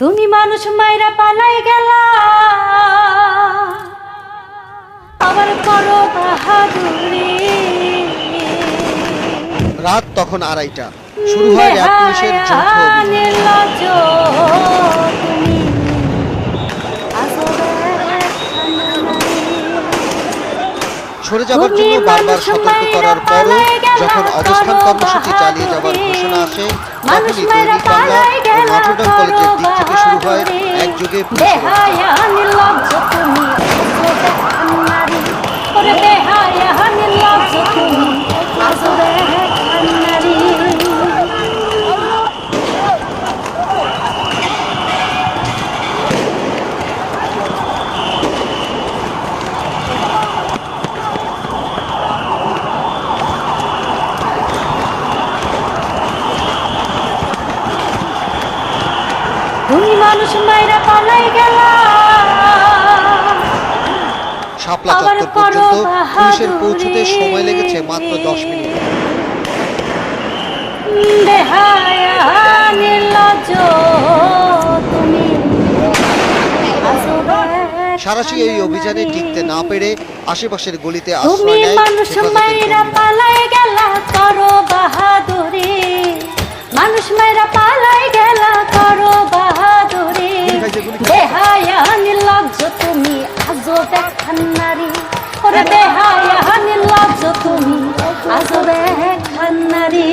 তুমি মানুষ মাইরা পালাই গেলা, আবার করো বাহাদুরি। রাত তখন 2:30টা, শুরু হয় র্যাব পুলিশের যৌথ সরে যাবার জন্য বারবার সতর্ক করার পরও যখন অবস্থান কর্মসূচি চালিয়ে যাবার ঘোষণা আসে, তখনই দৈনিক বাংলা ও নটরডেম কলেজের দিক থেকে শুরু হয় একযোগে তুমি মানুষ মাইরা পালাই গেলা। শাপলা চত্বর পর্যন্ত পুলিশের পৌঁছতে সময় লেগেছে মাত্র 10 মিনিট। সারাশি এই অভিযানে টিকতে না পেরে আশেপাশের গলিতে আশ্রয় নেয় মানুষ মাইরা পালাই গেলা, করো বাহাদুরি। মানুষ মাইরা পালাই গেলা, করো বাহাদুরি। বেহায়া নির্লজ্জ তুমি, আজও দেখান নারী। ওরে বেহায়া নির্লজ্জ তুমি, আজও দেখান নারী।